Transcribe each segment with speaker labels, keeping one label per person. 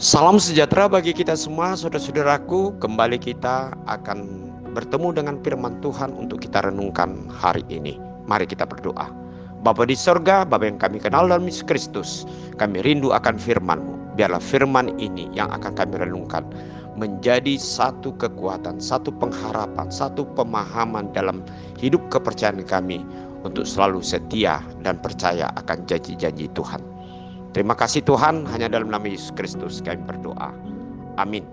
Speaker 1: Salam sejahtera bagi kita semua, saudara-saudaraku. Kembali kita akan bertemu dengan firman Tuhan untuk kita renungkan hari ini. Mari kita berdoa. Bapa di sorga, Bapa yang kami kenal dalam Yesus Kristus, kami rindu akan firman-Mu. Biarlah firman ini yang akan kami renungkan menjadi satu kekuatan, satu pengharapan, satu pemahaman dalam hidup kepercayaan kami untuk selalu setia dan percaya akan janji-janji Tuhan. Terima kasih Tuhan, hanya dalam nama Yesus Kristus kami berdoa. Amin.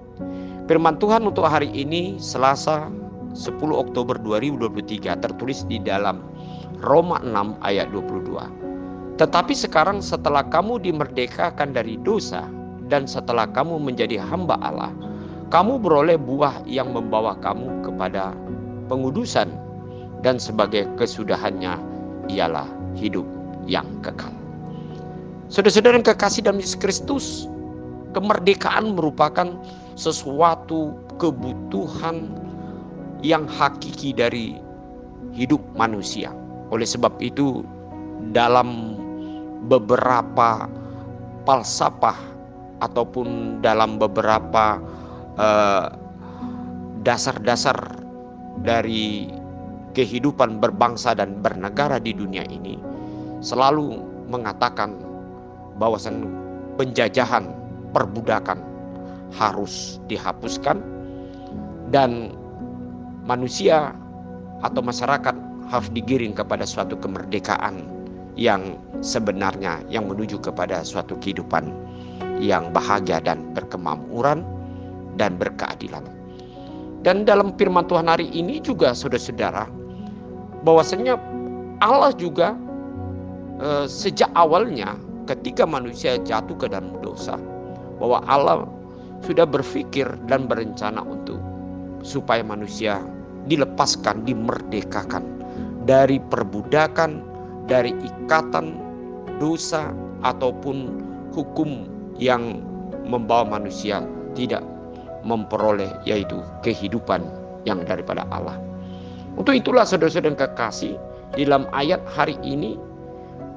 Speaker 1: Firman Tuhan untuk hari ini Selasa 10 Oktober 2023 tertulis di dalam Roma 6 ayat 22. Tetapi sekarang setelah kamu dimerdekakan dari dosa dan setelah kamu menjadi hamba Allah, kamu beroleh buah yang membawa kamu kepada pengudusan dan sebagai kesudahannya ialah hidup yang kekal. Saudara-saudara yang kekasih dalam Yesus Kristus, kemerdekaan merupakan sesuatu kebutuhan yang hakiki dari hidup manusia. Oleh sebab itu, dalam beberapa falsafah ataupun dalam beberapa dasar-dasar dari kehidupan berbangsa dan bernegara di dunia ini selalu mengatakan bahwasan penjajahan, perbudakan harus dihapuskan dan manusia atau masyarakat harus digiring kepada suatu kemerdekaan yang sebenarnya yang menuju kepada suatu kehidupan yang bahagia dan berkemakmuran dan berkeadilan. Dan dalam firman Tuhan hari ini juga saudara-saudara, bahwasanya Allah juga sejak awalnya ketika manusia jatuh ke dalam dosa, bahwa Allah sudah berpikir dan berencana untuk supaya manusia dilepaskan, dimerdekakan dari perbudakan, dari ikatan dosa ataupun hukum yang membawa manusia tidak memperoleh yaitu kehidupan yang daripada Allah. Untuk itulah saudara-saudara yang kekasih, di dalam ayat hari ini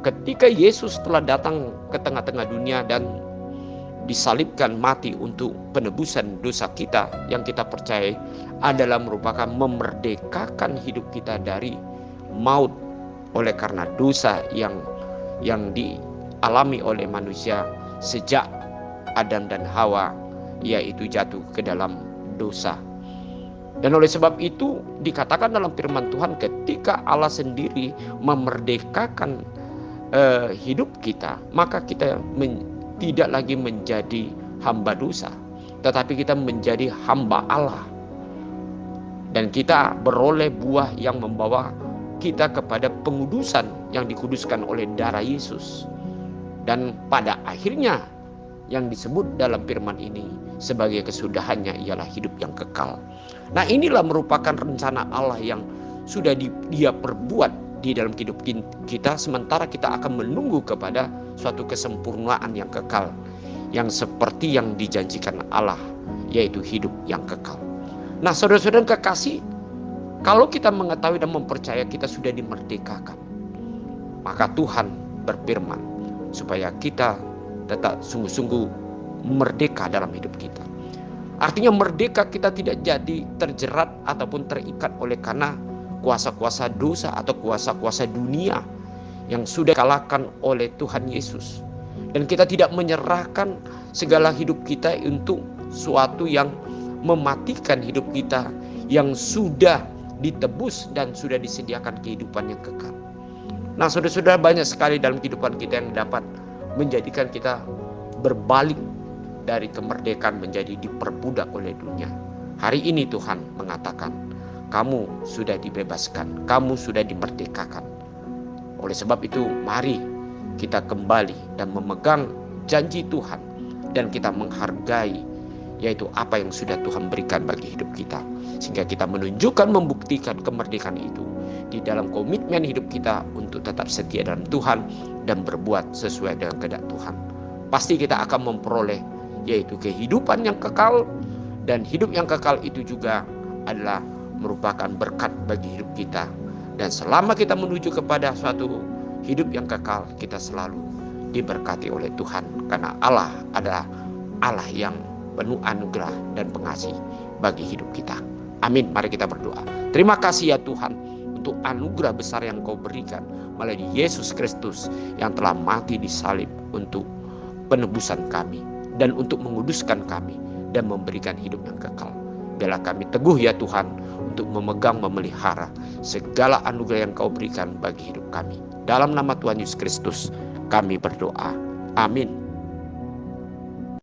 Speaker 1: ketika Yesus telah datang ke tengah-tengah dunia dan disalibkan mati untuk penebusan dosa kita yang kita percayai adalah merupakan memerdekakan hidup kita dari maut oleh karena dosa yang dialami oleh manusia sejak Adam dan Hawa, yaitu jatuh ke dalam dosa. Dan oleh sebab itu dikatakan dalam firman Tuhan ketika Allah sendiri memerdekakan hidup kita, maka kita tidak lagi menjadi hamba dosa, tetapi kita menjadi hamba Allah. Dan kita beroleh buah yang membawa kita kepada pengudusan yang dikuduskan oleh darah Yesus. Dan pada akhirnya yang disebut dalam firman ini sebagai kesudahannya ialah hidup yang kekal. Nah, inilah merupakan rencana Allah yang sudah dia perbuat di dalam hidup kita, sementara kita akan menunggu kepada suatu kesempurnaan yang kekal yang seperti yang dijanjikan Allah, yaitu hidup yang kekal. Nah, saudara-saudara kekasih, kalau kita mengetahui dan mempercayai kita sudah dimerdekakan, maka Tuhan berfirman supaya kita tetap sungguh-sungguh merdeka dalam hidup kita. Artinya merdeka, kita tidak jadi terjerat ataupun terikat oleh karena kuasa-kuasa dosa atau kuasa-kuasa dunia yang sudah dikalahkan oleh Tuhan Yesus. Dan kita tidak menyerahkan segala hidup kita untuk suatu yang mematikan hidup kita yang sudah ditebus dan sudah disediakan kehidupan yang kekal. Nah, saudara-saudara, banyak sekali dalam kehidupan kita yang dapat menjadikan kita berbalik dari kemerdekaan menjadi diperbudak oleh dunia. Hari ini Tuhan mengatakan, kamu sudah dibebaskan, kamu sudah dimerdekakan. Oleh sebab itu, mari kita kembali dan memegang janji Tuhan dan kita menghargai yaitu apa yang sudah Tuhan berikan bagi hidup kita, sehingga kita menunjukkan, membuktikan kemerdekaan itu di dalam komitmen hidup kita untuk tetap setia dalam Tuhan dan berbuat sesuai dengan kehendak Tuhan. Pasti kita akan memperoleh yaitu kehidupan yang kekal, dan hidup yang kekal itu juga adalah merupakan berkat bagi hidup kita. Dan selama kita menuju kepada suatu hidup yang kekal, kita selalu diberkati oleh Tuhan, karena Allah adalah Allah yang penuh anugerah dan pengasih bagi hidup kita. Amin. Mari kita berdoa. Terima kasih ya Tuhan untuk anugerah besar yang Kau berikan melalui Yesus Kristus yang telah mati di salib untuk penebusan kami dan untuk menguduskan kami dan memberikan hidup yang kekal. Biarlah kami teguh ya Tuhan untuk memegang, memelihara segala anugerah yang Kau berikan bagi hidup kami. Dalam nama Tuhan Yesus Kristus kami berdoa. Amin.